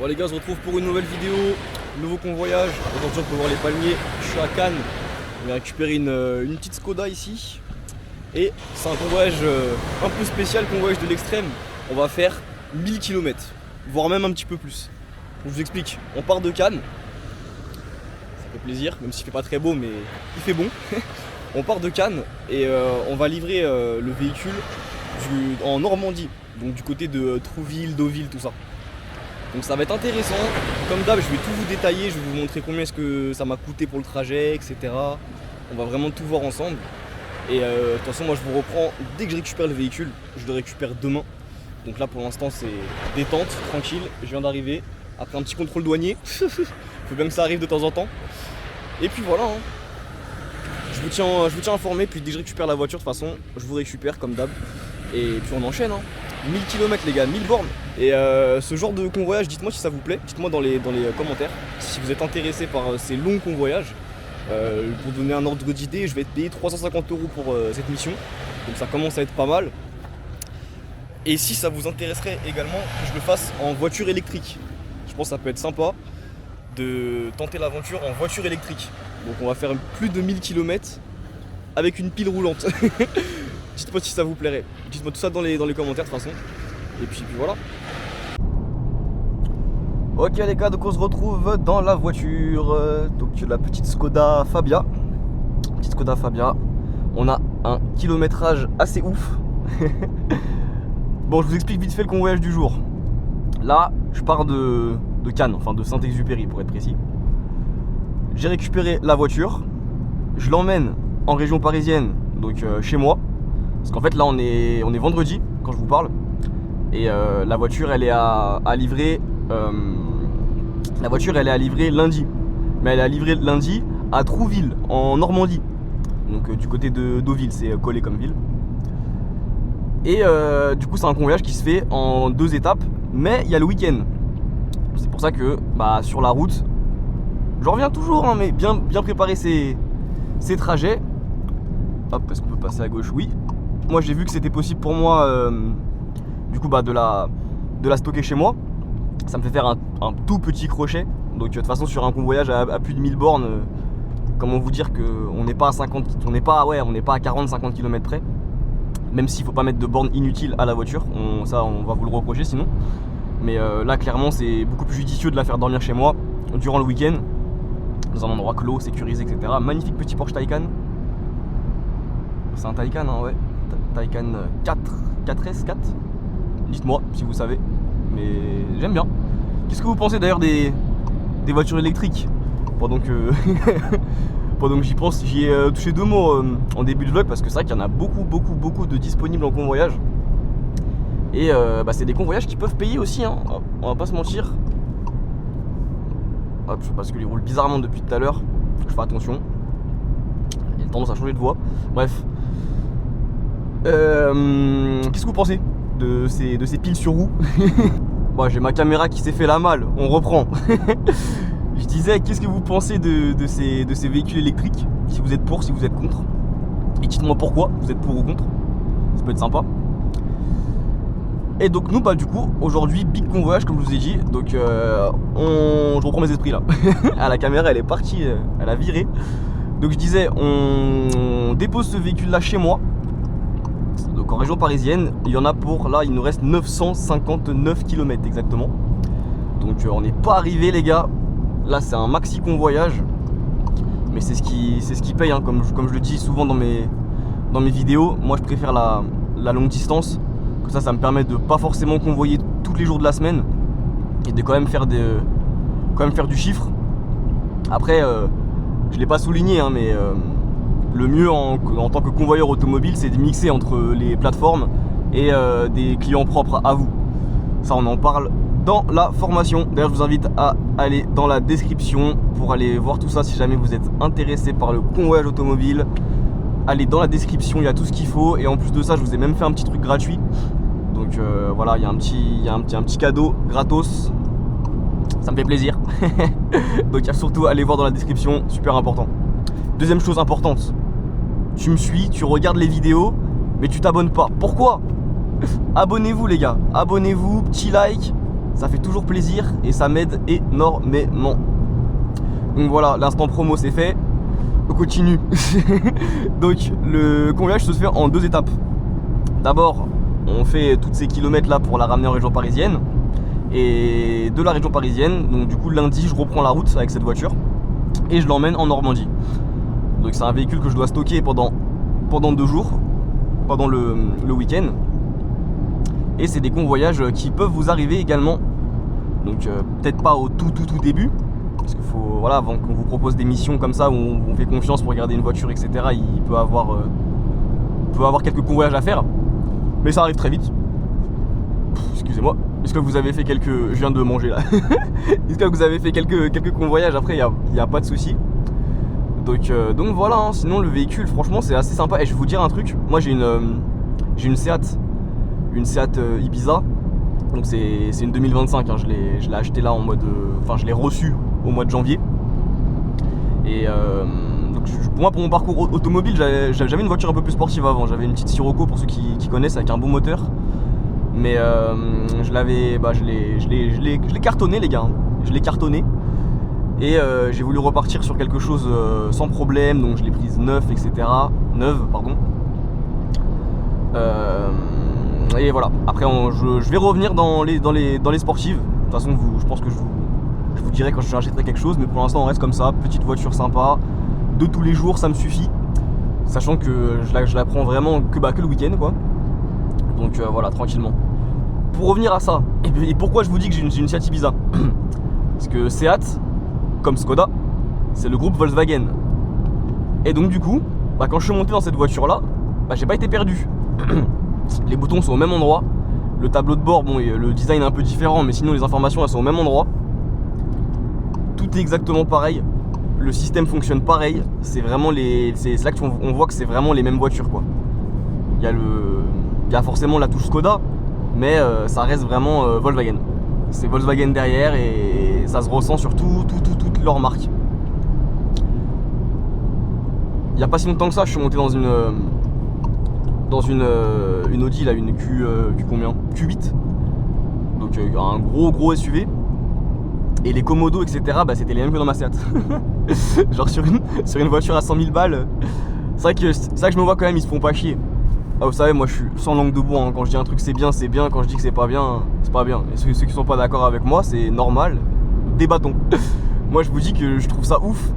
Bon les gars, on se retrouve pour une nouvelle vidéo, nouveau convoyage. Aujourd'hui on peut voir les palmiers, je suis à Cannes. On a récupéré une petite Skoda ici. Et c'est un convoyage un peu spécial, convoyage de l'extrême. On va faire 1000 km, voire même un petit peu plus. Donc, je vous explique, on part de Cannes. Ça fait plaisir, même s'il fait pas très beau mais il fait bon. On part de Cannes et on va livrer le véhicule en Normandie. Donc du côté de Trouville, Deauville, tout ça. Donc ça va être intéressant. Comme d'hab, je vais tout vous détailler, je vais vous montrer combien est-ce que ça m'a coûté pour le trajet, etc. On va vraiment tout voir ensemble. Et de toute façon, moi je vous reprends dès que je récupère le véhicule. Je le récupère demain. Donc là pour l'instant c'est détente, tranquille. Je viens d'arriver après un petit contrôle douanier. Faut bien que ça arrive de temps en temps. Et puis voilà. Je vous tiens informé. Puis dès que je récupère la voiture, de toute façon, je vous récupère comme d'hab. Et puis on enchaîne. 1000 km les gars, 1000 bornes. Et ce genre de convoyage, dites-moi si ça vous plaît. Dites-moi dans les commentaires si vous êtes intéressé par ces longs convoyages. Pour donner un ordre d'idée, je vais être payé 350 € pour cette mission. Donc ça commence à être pas mal. Et si ça vous intéresserait également que je le fasse en voiture électrique, je pense que ça peut être sympa de tenter l'aventure en voiture électrique. Donc on va faire plus de 1000 km avec une pile roulante. Dites-moi si ça vous plairait. Dites-moi tout ça dans les commentaires de toute façon. Et puis voilà. Ok les gars, donc on se retrouve dans la voiture. Donc la petite Skoda Fabia. Petite Skoda Fabia. On a un kilométrage assez ouf. Bon, je vous explique vite fait le convoyage du jour. Là, je pars de Cannes, enfin de Saint-Exupéry pour être précis. J'ai récupéré la voiture. Je l'emmène en région parisienne, donc chez moi. Parce qu'en fait là on est vendredi quand je vous parle. Et la voiture elle est à livrer. La voiture elle est à livrer lundi. Mais elle est à livrer lundi à Trouville en Normandie. Donc du côté de Deauville, c'est collé comme ville. Et du coup c'est un convoyage qui se fait en 2 étapes. Mais il y a le week-end. C'est pour ça que sur la route, j'en reviens toujours mais bien préparer ces trajets. Hop, est-ce qu'on peut passer à gauche? Oui. Moi j'ai vu que c'était possible pour moi du coup de la stocker chez moi. Ça me fait faire un tout petit crochet. Donc de toute façon sur un convoyage à plus de 1000 bornes, comment vous dire qu'on n'est pas à 50, on n'est pas à 40-50 km près. Même s'il faut pas mettre de bornes inutiles à la voiture, ça on va vous le reprocher sinon. Mais là clairement c'est beaucoup plus judicieux de la faire dormir chez moi durant le week-end, dans un endroit clos, sécurisé, etc. Magnifique petit Porsche Taycan. C'est un Taycan ouais. Taycan 4S. Dites-moi si vous savez. Mais j'aime bien. Qu'est-ce que vous pensez d'ailleurs des voitures électriques? Pendant que j'y pense, j'y ai touché 2 mots en début de vlog. Parce que c'est vrai qu'il y en a beaucoup de disponibles en convoyage. Et c'est des convoyages qui peuvent payer aussi on va pas se mentir. Hop, parce qu'il roule bizarrement depuis tout à l'heure. Je fais attention. Il a tendance à changer de voie. Bref. Qu'est-ce que vous pensez de ces piles sur roues? Bon, j'ai ma caméra qui s'est fait la malle, on reprend. Je disais, qu'est-ce que vous pensez de ces véhicules électriques? Si vous êtes pour, si vous êtes contre. Et dites-moi pourquoi vous êtes pour ou contre. Ça peut être sympa. Et donc nous du coup aujourd'hui big convoyage comme je vous ai dit. Donc je reprends mes esprits là. Ah, la caméra elle est partie, elle a viré. Donc je disais on dépose ce véhicule là chez moi. Donc en région parisienne, il y en a pour là, il nous reste 959 km exactement. Donc on n'est pas arrivé les gars. Là c'est un maxi convoyage. Mais c'est ce qui paye comme je le dis souvent dans mes vidéos. Moi je préfère la longue distance. Comme ça me permet de pas forcément convoyer tous les jours de la semaine. Et de quand même faire du chiffre. Après je l'ai pas souligné mais le mieux en tant que convoyeur automobile, c'est de mixer entre les plateformes et des clients propres à vous. Ça, on en parle dans la formation. D'ailleurs, je vous invite à aller dans la description pour aller voir tout ça si jamais vous êtes intéressé par le convoyage automobile. Allez dans la description, il y a tout ce qu'il faut. Et en plus de ça, je vous ai même fait un petit truc gratuit. Donc voilà, il y a un petit cadeau gratos. Ça me fait plaisir. Donc il y a surtout à aller voir dans la description, super important. Deuxième chose importante, tu me suis, tu regardes les vidéos, mais tu t'abonnes pas. Pourquoi? Abonnez-vous les gars, abonnez-vous, petit like, ça fait toujours plaisir et ça m'aide énormément. Donc voilà, l'instant promo c'est fait, on continue. Donc le convoyage se fait en 2 étapes. D'abord, on fait tous ces kilomètres là pour la ramener en région parisienne. Et de la région parisienne, donc du coup lundi je reprends la route avec cette voiture et je l'emmène en Normandie. Donc c'est un véhicule que je dois stocker pendant 2 jours, pendant le week-end. Et c'est des convoyages qui peuvent vous arriver également. Donc peut-être pas au tout début, parce qu'il faut, voilà, avant qu'on vous propose des missions comme ça où on fait confiance pour garder une voiture, etc. Il peut avoir quelques convoyages à faire, mais ça arrive très vite. Excusez-moi. Est-ce que vous avez fait quelques... Je viens de manger là. Est-ce que vous avez fait quelques convoyages? Après, il n'y a pas de souci. Donc voilà, hein. Sinon le véhicule, franchement, c'est assez sympa. Et je vais vous dire un truc. Moi, j'ai une Seat. Une Seat Ibiza. Donc c'est une 2025. Hein. Je l'ai acheté là en mode... Enfin, je l'ai reçu au mois de janvier. Et donc pour mon parcours automobile, j'avais une voiture un peu plus sportive avant. J'avais une petite Sirocco, pour ceux qui connaissent, avec un bon moteur. Mais je l'ai cartonné, les gars. Je l'ai cartonné. Et j'ai voulu repartir sur quelque chose sans problème. Donc je l'ai prise neuve, pardon. Et voilà. Après, je vais revenir dans les sportives. De toute façon, je pense que je vous dirai quand je rachèterai quelque chose. Mais pour l'instant, on reste comme ça. Petite voiture sympa. De tous les jours, ça me suffit. Sachant que je la prends vraiment que le week-end, quoi. Donc voilà, tranquillement. Pour revenir à ça, et pourquoi je vous dis que j'ai une Seat Ibiza? Parce que Seat, comme Skoda, c'est le groupe Volkswagen. Et donc du coup, quand je suis monté dans cette voiture là, j'ai pas été perdu. Les boutons sont au même endroit. Le tableau de bord, bon, le design est un peu différent, mais sinon les informations elles sont au même endroit. Tout est exactement pareil. Le système fonctionne pareil. C'est vraiment c'est là qu'on voit que c'est vraiment les mêmes voitures, quoi. Il y a forcément la touche Skoda, mais ça reste vraiment Volkswagen. C'est Volkswagen derrière et ça se ressent sur toutes leurs marques. Il n'y a pas si longtemps que ça, je suis monté dans une Audi, là, une Q combien? Q8. Donc un gros SUV. Et les commodos, etc., c'était les mêmes que dans ma Seat. Genre sur une voiture à 100 000 balles. C'est vrai que je me vois quand même, ils se font pas chier. Ah, vous savez, moi je suis sans langue de bois, hein. Quand je dis un truc c'est bien. Quand je dis que c'est pas bien, c'est pas bien. Et ceux qui sont pas d'accord avec moi, c'est normal. Débattons. Moi je vous dis que je trouve ça ouf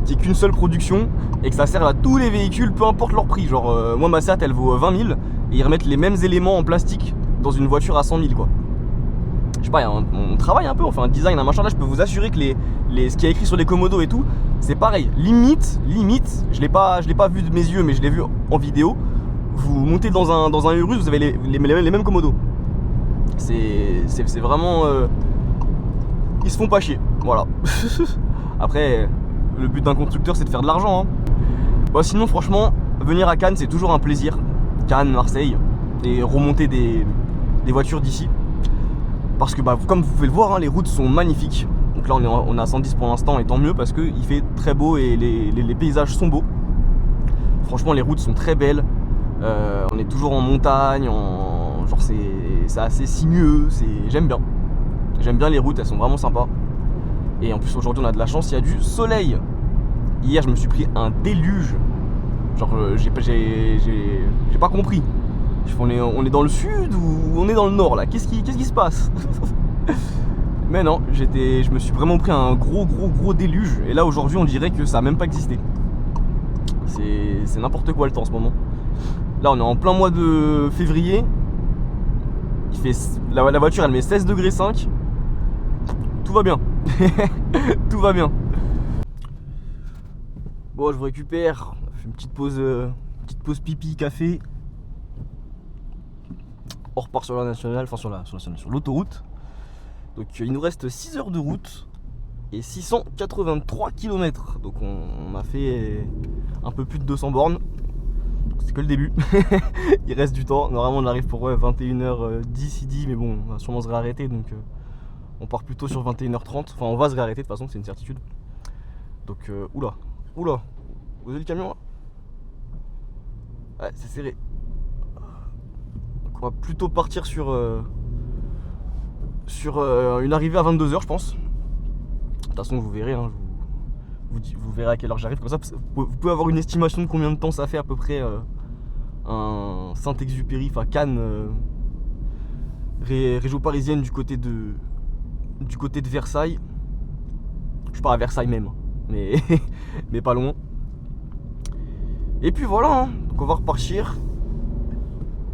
qu'il n'y ait qu'une seule production et que ça serve à tous les véhicules, peu importe leur prix. Genre moi ma Seat elle vaut 20 000 et ils remettent les mêmes éléments en plastique dans une voiture à 100 000, quoi. Je sais pas, on travaille un peu, on fait un design, un machin. Là je peux vous assurer que ce qui est écrit sur les commodos et tout, c'est pareil. Limite, je l'ai pas vu de mes yeux, mais je l'ai vu en vidéo. Vous montez dans un Urus, vous avez les mêmes commodos. C'est vraiment... ils se font pas chier, voilà. Après, le but d'un constructeur, c'est de faire de l'argent, hein. Bon, sinon, franchement, venir à Cannes, c'est toujours un plaisir. Cannes, Marseille, et remonter des voitures d'ici. Parce que, comme vous pouvez le voir, hein, les routes sont magnifiques. Donc là, on est à 110 pour l'instant, et tant mieux, parce qu'il fait très beau et les paysages sont beaux. Franchement, les routes sont très belles. On est toujours en montagne, genre c'est assez sinueux, j'aime bien les routes, elles sont vraiment sympas. Et en plus aujourd'hui on a de la chance, il y a du soleil. Hier je me suis pris un déluge. Genre j'ai pas compris. On est dans le sud ou on est dans le nord là? Qu'est-ce qui se passe? Mais non, je me suis vraiment pris un gros déluge. Et là aujourd'hui on dirait que ça a même pas existé. C'est n'importe quoi le temps en ce moment. Là on est en plein mois de février. La voiture elle met 16 degrés 5. Tout va bien. Tout va bien. Bon, je vous récupère. On fait une petite pause pipi, café. On repart sur la nationale, enfin sur l'autoroute. Donc il nous reste 6 heures de route et 683 km. Donc on a fait un peu plus de 200 bornes. C'est que le début. Il reste du temps. Normalement on arrive pour 21h10 mais bon, on va sûrement se réarrêter. Donc on part plutôt sur 21h30. Enfin on va se réarrêter de toute façon, c'est une certitude. Donc oula. Vous avez le camion là? Ouais, c'est serré. Donc on va plutôt partir sur sur une arrivée à 22 h, je pense. De toute façon, vous verrez, hein, vous verrez à quelle heure j'arrive. Comme ça, vous pouvez avoir une estimation de combien de temps ça fait à peu près un Saint-Exupéry, enfin Cannes, région parisienne du côté de Versailles. Je suis pas à Versailles même, mais, mais pas loin. Et puis voilà, hein. Donc on va repartir.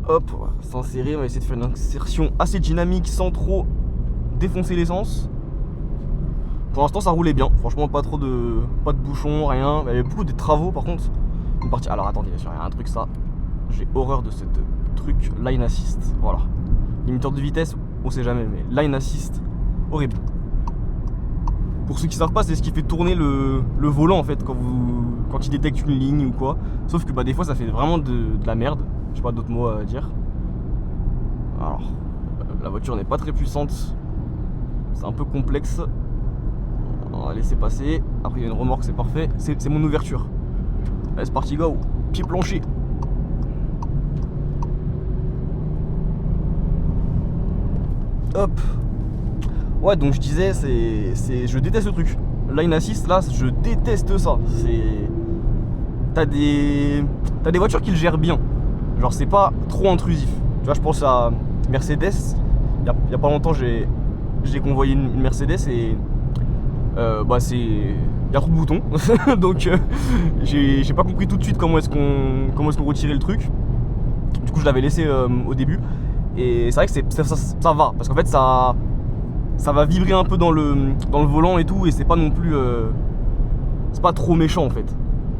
Hop, on va s'insérer, on va essayer de faire une insertion assez dynamique sans trop défoncer l'essence. Pour l'instant ça roulait bien, franchement pas de bouchons, rien. Il y avait beaucoup de travaux par contre. Une partie. Alors attendez, il y a un truc ça. J'ai horreur de ce truc line assist. Voilà. Limiteur de vitesse, on sait jamais, mais line assist, horrible. Pour ceux qui savent pas, c'est ce qui fait tourner le volant en fait quand il détecte une ligne ou quoi. Sauf que des fois ça fait vraiment de la merde. Je sais pas d'autres mots à dire. Alors, la voiture n'est pas très puissante. C'est un peu complexe. On va laisser passer. Après il y a une remorque, c'est parfait. C'est mon ouverture. Allez, c'est parti, go. Pied plancher. Hop. Ouais, donc je disais, je déteste le truc. Line assist, là, je déteste ça. T'as des voitures qui le gèrent bien. Genre, c'est pas trop intrusif. Tu vois, je pense à Mercedes. Il y a pas longtemps, j'ai convoyé une Mercedes et il y a trop de boutons. Donc, j'ai pas compris tout de suite comment est-ce qu'on retirait le truc. Du coup, je l'avais laissé au début. Et c'est vrai que ça va, parce qu'en fait ça va vibrer un peu dans le volant et tout, et c'est pas non plus c'est pas trop méchant en fait.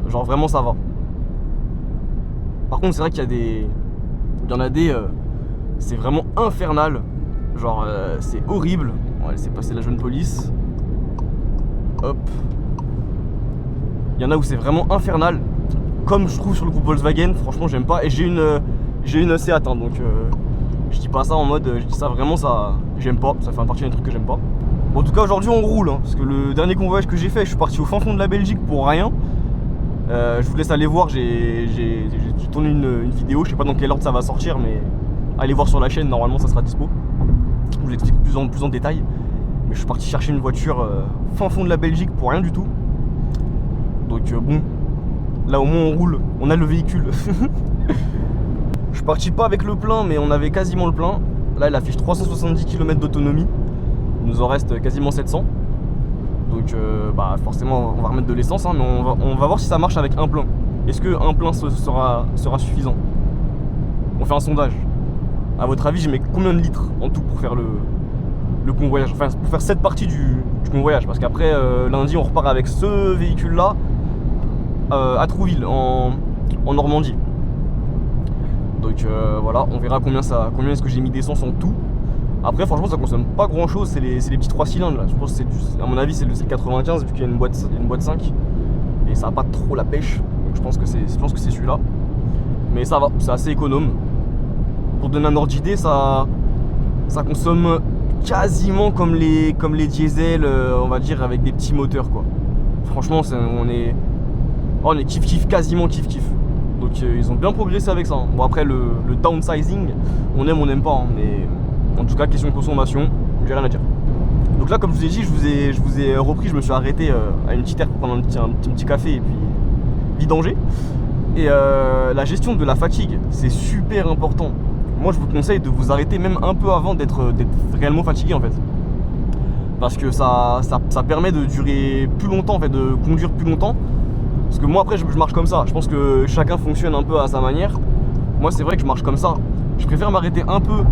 Genre vraiment ça va. Par contre c'est vrai qu'il y en a des c'est vraiment infernal. Genre c'est horrible. On va laisser passer la jeune police. Hop. Il y en a où c'est vraiment infernal, comme je trouve sur le groupe Volkswagen. Franchement j'aime pas. Et j'ai une Seat hein, donc je dis pas ça en mode, je dis ça vraiment, ça j'aime pas, ça fait partie des trucs que j'aime pas. Bon, en tout cas aujourd'hui on roule, hein, parce que le dernier convoyage que j'ai fait, je suis parti au fin fond de la Belgique pour rien. Je vous laisse aller voir, j'ai tourné une vidéo, je sais pas dans quel ordre ça va sortir, mais allez voir sur la chaîne, normalement ça sera dispo. Je vous explique plus en détail. Mais je suis parti chercher une voiture fin fond de la Belgique pour rien du tout. Donc bon, là au moins on roule, on a le véhicule. Je suis parti pas avec le plein, mais on avait quasiment le plein. Là, il affiche 370 km d'autonomie. Il nous en reste quasiment 700. Donc, forcément, on va remettre de l'essence, hein, mais on va voir si ça marche avec un plein. Est-ce qu'un plein sera suffisant? On fait un sondage. À votre avis, je mets combien de litres en tout pour faire le convoyage? Enfin, pour faire cette partie du convoyage. Parce qu'après, lundi, on repart avec ce véhicule-là à Trouville, en Normandie. Donc voilà, on verra combien est-ce que j'ai mis d'essence en tout. Après franchement ça consomme pas grand chose, c'est les petits 3 cylindres là. Je pense que à mon avis c'est le 95 vu qu'il y a une boîte 5. Et ça a pas trop la pêche. Donc je pense que c'est celui-là. Mais ça va, c'est assez économe. Pour donner un ordre d'idée, ça consomme quasiment comme les diesels, on va dire avec des petits moteurs quoi. Franchement on est kiff quasiment kiff. Donc ils ont bien progressé avec ça. Bon après le downsizing, on n'aime pas, hein, mais en tout cas question de consommation, j'ai rien à dire. Donc là comme je vous ai dit, je vous ai repris, je me suis arrêté à une petite aire pour prendre un petit café et puis vidanger. Et la gestion de la fatigue, c'est super important. Moi je vous conseille de vous arrêter même un peu avant d'être réellement fatigué en fait. Parce que ça permet de durer plus longtemps en fait, de conduire plus longtemps. Parce que moi après je marche comme ça, je pense que chacun fonctionne un peu à sa manière. Moi c'est vrai que je marche comme ça. Je préfère m'arrêter un peu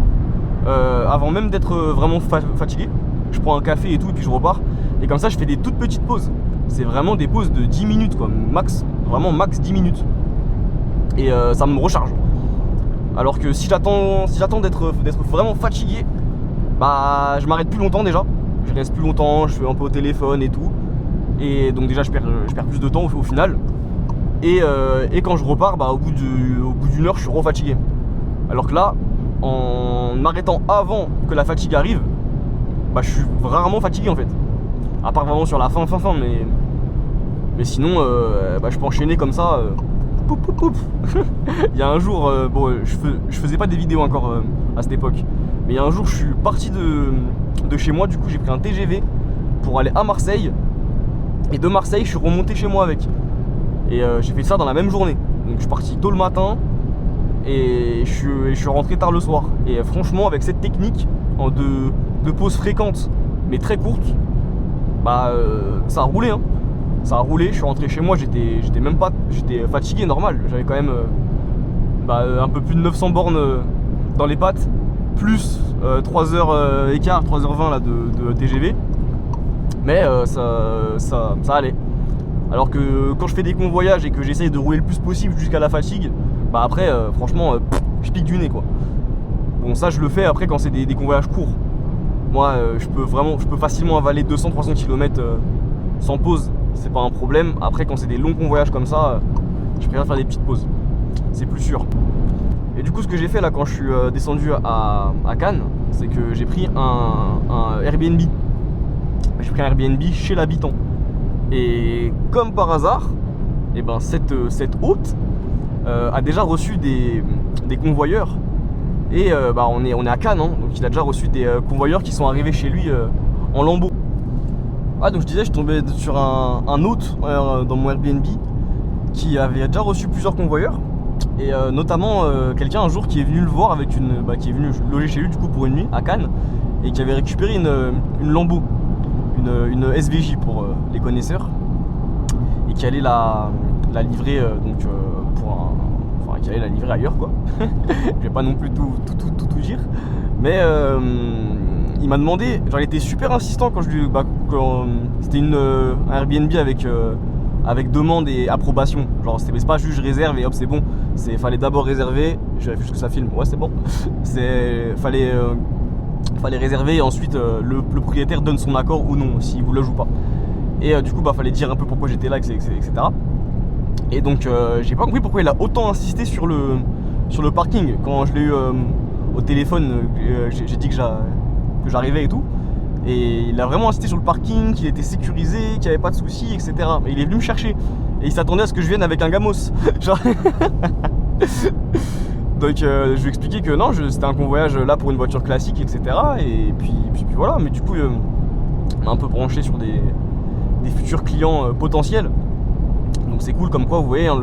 avant même d'être vraiment fatigué. Je prends un café et tout et puis je repars. Et comme ça je fais des toutes petites pauses. C'est vraiment des pauses de 10 minutes quoi, max, vraiment max 10 minutes. Et ça me recharge. Alors que si j'attends d'être vraiment fatigué, je m'arrête plus longtemps déjà. Je reste plus longtemps, je suis un peu au téléphone et tout. Et donc déjà je perds plus de temps au final. Et quand je repars, au bout d'une heure je suis refatigué. Alors que là, en m'arrêtant avant que la fatigue arrive, je suis rarement fatigué en fait. À part vraiment sur la fin, mais sinon je peux enchaîner comme ça. Il y a un jour, je faisais pas des vidéos encore à cette époque. Mais il y a un jour je suis parti de chez moi, du coup j'ai pris un TGV pour aller à Marseille. Et de Marseille, je suis remonté chez moi avec. Et j'ai fait ça dans la même journée. Donc je suis parti tôt le matin et je suis rentré tard le soir. Et franchement, avec cette technique de pauses fréquentes mais très courtes, bah ça a roulé, hein. Ça a roulé. Je suis rentré chez moi, j'étais fatigué, normal. J'avais quand même un peu plus de 900 bornes dans les pattes, plus 3h écart, 3h20 là de TGV. Mais ça allait. Alors que quand je fais des convoyages et que j'essaye de rouler le plus possible jusqu'à la fatigue, bah après franchement je pique du nez quoi. Bon, ça je le fais après quand c'est des convoyages courts. Moi je peux facilement avaler 200-300 km sans pause, c'est pas un problème. Après quand c'est des longs convoyages comme ça, je préfère faire des petites pauses, c'est plus sûr. Et du coup ce que j'ai fait là quand je suis descendu à Cannes, c'est que j'ai pris un Airbnb. J'ai pris un Airbnb chez l'habitant. Et comme par hasard, et ben cette hôte a déjà reçu des convoyeurs. Et on est à Cannes, hein, donc il a déjà reçu des convoyeurs qui sont arrivés chez lui en lambeaux. Ah, donc je disais, je tombais sur un hôte dans mon Airbnb qui avait déjà reçu plusieurs convoyeurs. Et notamment quelqu'un un jour qui est venu le voir avec qui est venu loger chez lui du coup pour une nuit à Cannes et qui avait récupéré une lambeau, une SVJ pour les connaisseurs, et qui allait la livrer qui allait la livrer ailleurs quoi. Je vais pas non plus tout dire, mais il m'a demandé, genre il était super insistant quand c'était un Airbnb avec demande et approbation, genre c'est pas juste je réserve et hop c'est bon, fallait d'abord réserver, je vérifie juste que ça filme, ouais c'est bon, fallait réserver et ensuite le propriétaire donne son accord ou non s'il vous loge ou pas. Et du coup fallait dire un peu pourquoi j'étais là, etc. Et donc j'ai pas compris pourquoi il a autant insisté sur le parking. Quand je l'ai eu au téléphone, j'ai dit que j'arrivais et tout. Et il a vraiment insisté sur le parking, qu'il était sécurisé, qu'il n'y avait pas de soucis, etc. Et il est venu me chercher. Et il s'attendait à ce que je vienne avec un gamos. Genre... Donc je lui ai expliqué que non, c'était un convoyage là pour une voiture classique, etc. Et puis voilà, mais du coup on m'a un peu branché sur des futurs clients potentiels. Donc c'est cool, comme quoi vous voyez hein,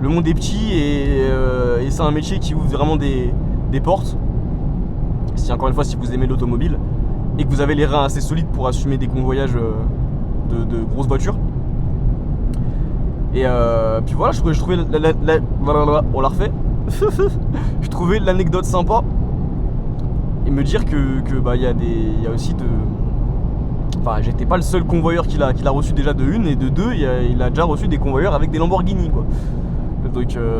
le monde est petit et c'est un métier qui ouvre vraiment des portes. Encore une fois, si vous aimez l'automobile et que vous avez les reins assez solides pour assumer des convoyages de grosses voitures. Et puis voilà, je trouvais on l'a refait. Je trouvais l'anecdote sympa et me dire que y a aussi enfin j'étais pas le seul convoyeur qu'il a reçu déjà de une, et de deux il a déjà reçu des convoyeurs avec des Lamborghini quoi.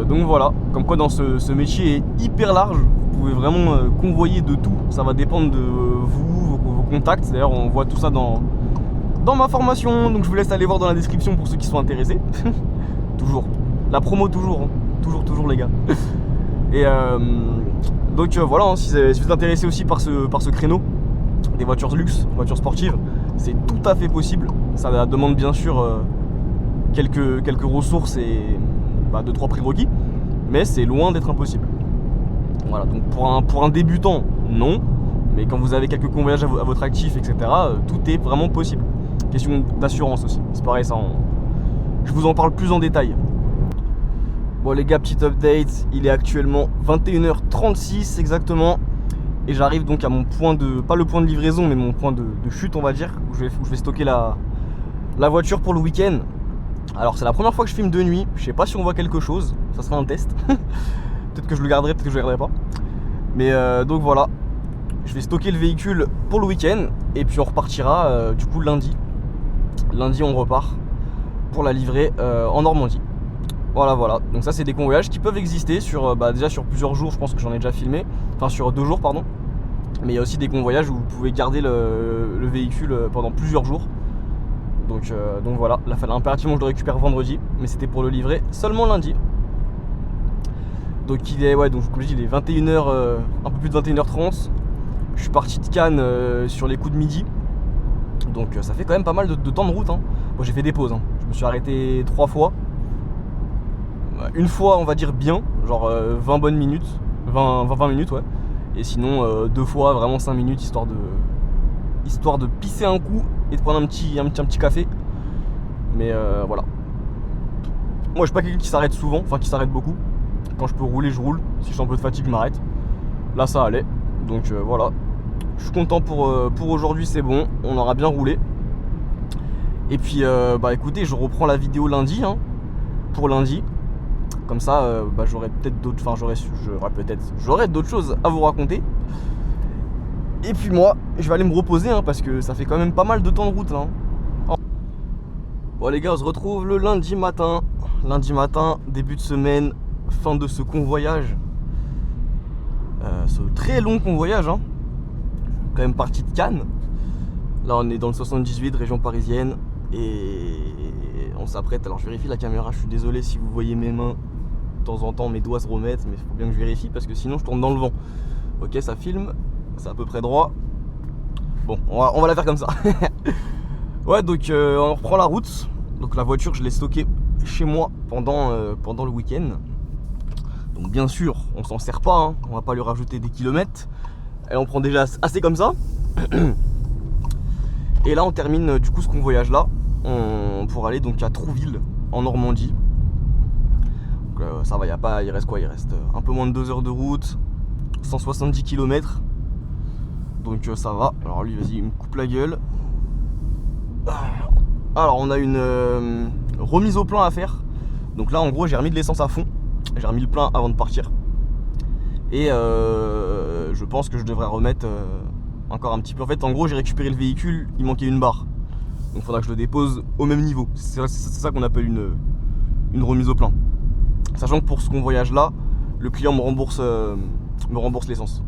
Donc voilà, comme quoi dans ce métier est hyper large, vous pouvez vraiment convoyer de tout, ça va dépendre de vous, vos contacts. D'ailleurs on voit tout ça dans ma formation, donc je vous laisse aller voir dans la description pour ceux qui sont intéressés. Toujours, la promo toujours, hein. Toujours les gars. Et donc voilà, hein, si vous êtes intéressé aussi par ce créneau des voitures luxe, voitures sportives, c'est tout à fait possible. Ça demande bien sûr quelques ressources et 2-3 prérequis, mais c'est loin d'être impossible. Voilà, donc pour un débutant, non, mais quand vous avez quelques convoyages à votre actif, etc., tout est vraiment possible. Question d'assurance aussi, c'est pareil, ça je vous en parle plus en détail. Bon les gars, petit update, il est actuellement 21h36 exactement. Et j'arrive donc à mon point pas le point de livraison, mais mon point de chute on va dire, où je vais stocker la voiture pour le week-end. Alors c'est la première fois que je filme de nuit, je sais pas si on voit quelque chose, ça sera un test. Peut-être que je le garderai, peut-être que je le garderai pas. Mais donc voilà, je vais stocker le véhicule pour le week-end. Et puis on repartira du coup lundi. Lundi on repart pour la livrer en Normandie. Voilà, donc ça c'est des convoyages qui peuvent exister déjà sur plusieurs jours, je pense que j'en ai déjà filmé, enfin sur 2 jours pardon. Mais il y a aussi des convoyages où vous pouvez garder le véhicule pendant plusieurs jours. Donc voilà, là fallait impérativement que je le récupère vendredi, mais c'était pour le livrer seulement lundi. Donc comme je dis, il est 21h, un peu plus de 21h30. Je suis parti de Cannes sur les coups de midi. Donc ça fait quand même pas mal de temps de route, hein. Bon, j'ai fait des pauses, hein. Je me suis arrêté 3 fois. Une fois on va dire bien, genre 20 bonnes minutes, 20 minutes ouais. Et sinon 2 fois vraiment 5 minutes histoire histoire de pisser un coup et de prendre un petit café. Mais voilà. Moi je suis pas quelqu'un qui s'arrête souvent, enfin qui s'arrête beaucoup. Quand je peux rouler, je roule. Si je sens un peu de fatigue, je m'arrête. Là ça allait. Donc voilà. Je suis content pour aujourd'hui, c'est bon. On aura bien roulé. Et puis bah écoutez, je reprends la vidéo lundi hein, pour lundi. Comme ça bah, j'aurai peut-être d'autres. Enfin j'aurai d'autres choses à vous raconter. Et puis moi, je vais aller me reposer hein, parce que ça fait quand même pas mal de temps de route là. Hein. Bon les gars, on se retrouve le lundi matin. Lundi matin, début de semaine, fin de ce convoyage. Ce très long convoyage hein. Quand même parti de Cannes. Là on est dans le 78, région parisienne. Et on s'apprête, alors je vérifie la caméra, je suis désolé si vous voyez mes mains. De temps en temps mes doigts se remettent, mais il faut bien que je vérifie parce que sinon je tourne dans le vent. Ok, ça filme, c'est à peu près droit. Bon, on va la faire comme ça. Ouais, donc on reprend la route. Donc la voiture, je l'ai stockée chez moi pendant le week-end. Donc bien sûr, on s'en sert pas, hein. On va pas lui rajouter des kilomètres. Elle en prend déjà assez comme ça. Et là, on termine du coup ce convoyage là pour aller donc à Trouville en Normandie. Donc, ça va, il reste quoi? Il reste un peu moins de 2 heures de route, 170 km. Donc ça va. Alors lui, vas-y, il me coupe la gueule. Alors on a une remise au plein à faire. Donc là en gros j'ai remis de l'essence à fond. J'ai remis le plein avant de partir. Et je pense que je devrais remettre encore un petit peu. En fait en gros j'ai récupéré le véhicule, il manquait une barre. Donc il faudra que je le dépose au même niveau. C'est ça qu'on appelle une remise au plein. Sachant que pour ce convoyage là, le client me rembourse l'essence.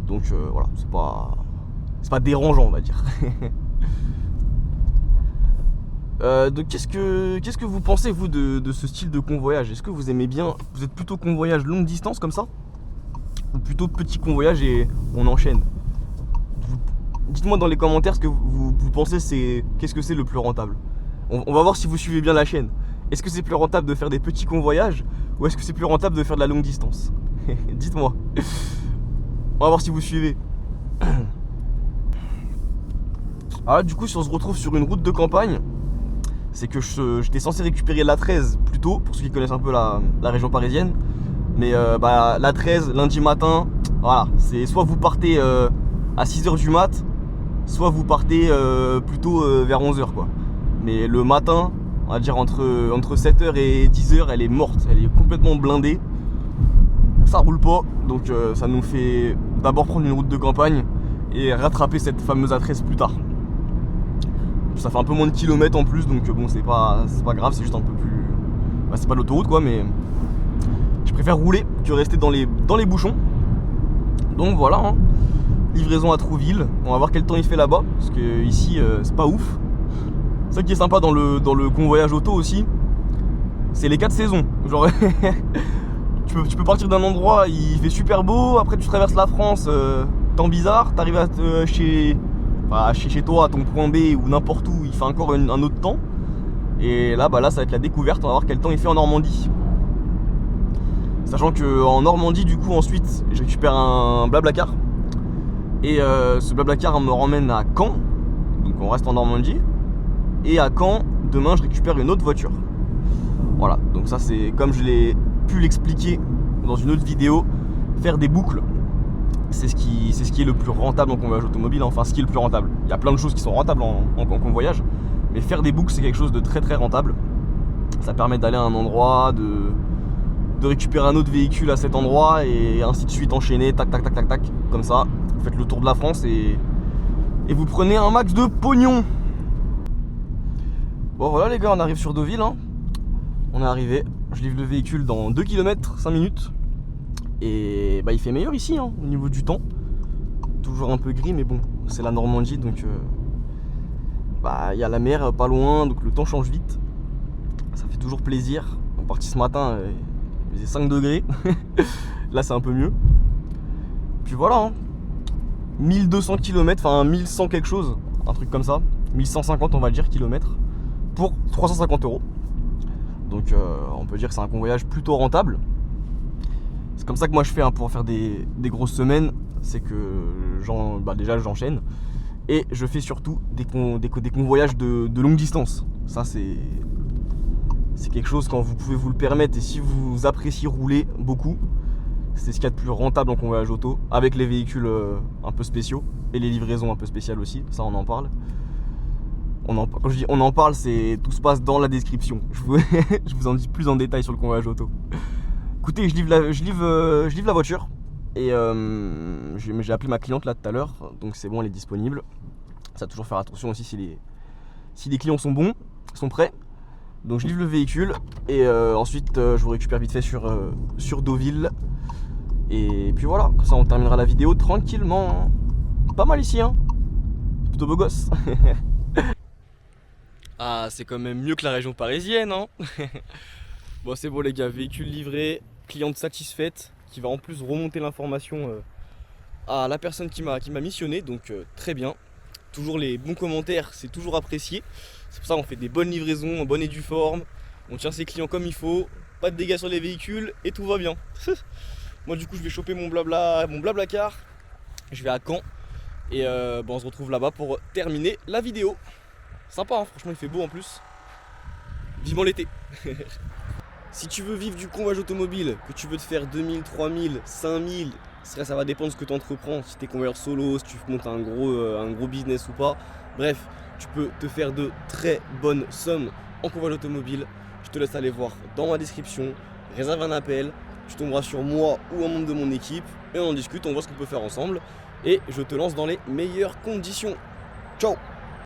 Donc voilà, c'est pas dérangeant on va dire. Donc qu'est-ce que vous pensez vous de ce style de convoyage? Est-ce que vous aimez bien? Vous êtes plutôt convoyage longue distance comme ça? Ou plutôt petit convoyage et on enchaîne? Dites-moi dans les commentaires ce que vous pensez, qu'est-ce que c'est le plus rentable. On va voir si vous suivez bien la chaîne. Est-ce que c'est plus rentable de faire des petits convoyages ou est-ce que c'est plus rentable de faire de la longue distance? Dites-moi. On va voir si vous suivez. Ah du coup si on se retrouve sur une route de campagne, c'est que j'étais censé récupérer l'A13 plus tôt, pour ceux qui connaissent un peu la région parisienne. Mais bah, l'A13, lundi matin, voilà, c'est soit vous partez à 6h du mat, soit vous partez plutôt vers 11h quoi. Mais le matin, on va dire entre 7h et 10h, elle est morte, elle est complètement blindée. Ça roule pas, donc ça nous fait d'abord prendre une route de campagne et rattraper cette fameuse A13 plus tard. Ça fait un peu moins de kilomètres en plus, donc bon c'est pas grave, c'est juste un peu plus... Bah, c'est pas de l'autoroute quoi, mais je préfère rouler que rester dans les bouchons. Donc voilà hein. Livraison à Trouville, on va voir quel temps il fait là-bas, parce que ici c'est pas ouf. Ça qui est sympa dans le convoyage auto aussi, c'est les 4 saisons. Genre tu peux partir d'un endroit, il fait super beau, après tu traverses la France, temps bizarre, t'arrives chez toi, à ton point B ou n'importe où, il fait encore un autre temps. Et là, bah là, ça va être la découverte, on va voir quel temps il fait en Normandie. Sachant qu'en Normandie, du coup, ensuite, je récupère un Blablacar. Et ce Blablacar me ramène à Caen. Donc on reste en Normandie. Et à Caen, demain, je récupère une autre voiture. Voilà, donc ça c'est, comme je l'ai pu l'expliquer dans une autre vidéo, faire des boucles. C'est ce qui est le plus rentable en convoyage automobile, enfin ce qui est le plus rentable. Il y a plein de choses qui sont rentables en convoyage, mais faire des boucles c'est quelque chose de très très rentable. Ça permet d'aller à un endroit, de récupérer un autre véhicule à cet endroit et ainsi de suite enchaîner, tac tac tac tac tac, comme ça. Vous faites le tour de la France et vous prenez un max de pognon. Bon voilà les gars, on arrive sur Deauville hein. On est arrivé, je livre le véhicule dans 2 km 5 minutes. Et bah il fait meilleur ici hein, au niveau du temps. Toujours un peu gris mais bon, c'est la Normandie donc bah il y a la mer pas loin donc le temps change vite. Ça fait toujours plaisir. On est parti ce matin, il faisait 5 degrés. Là c'est un peu mieux. Puis voilà hein. 1200 km, enfin 1100 quelque chose, un truc comme ça. 1150 on va le dire kilomètres pour 350 €. Donc on peut dire que c'est un convoyage plutôt rentable. C'est comme ça que moi je fais hein, pour faire des grosses semaines. C'est que déjà j'enchaîne. Et je fais surtout des convoyages de longue distance. Ça c'est quelque chose quand vous pouvez vous le permettre et si vous appréciez rouler beaucoup, c'est ce qu'il y a de plus rentable en convoyage auto, avec les véhicules un peu spéciaux et les livraisons un peu spéciales aussi, ça on en parle. Quand je dis on en parle, tout se passe dans la description. Je vous en dis plus en détail sur le convoyage auto. Écoutez, je livre la voiture et j'ai appelé ma cliente là tout à l'heure, donc c'est bon, elle est disponible. Ça va toujours faire attention aussi si les clients sont bons, sont prêts. Donc je livre le véhicule et ensuite je vous récupère vite fait sur Deauville. Et puis voilà, comme ça on terminera la vidéo tranquillement. Pas mal ici hein, plutôt beau gosse. Ah, c'est quand même mieux que la région parisienne hein. Bon c'est bon les gars, véhicule livré, cliente satisfaite, qui va en plus remonter l'information à la personne qui m'a missionné, donc très bien. Toujours les bons commentaires, c'est toujours apprécié. C'est pour ça qu'on fait des bonnes livraisons en bonne et due forme. On tient ses clients comme il faut, pas de dégâts sur les véhicules et tout va bien. Moi du coup je vais choper mon Blablacar. Je vais à Caen et on se retrouve là-bas pour terminer la vidéo. Sympa hein, franchement il fait beau en plus. Vivement l'été. Si tu veux vivre du convoyage automobile, que tu veux te faire 2000, 3000, 5000, ça va dépendre de ce que tu entreprends, si tu es convoyeur solo, si tu montes un gros business ou pas. Bref, tu peux te faire de très bonnes sommes en convoyage automobile. Je te laisse aller voir dans ma description, réserve un appel, tu tomberas sur moi ou un membre de mon équipe et on en discute, on voit ce qu'on peut faire ensemble et je te lance dans les meilleures conditions. Ciao!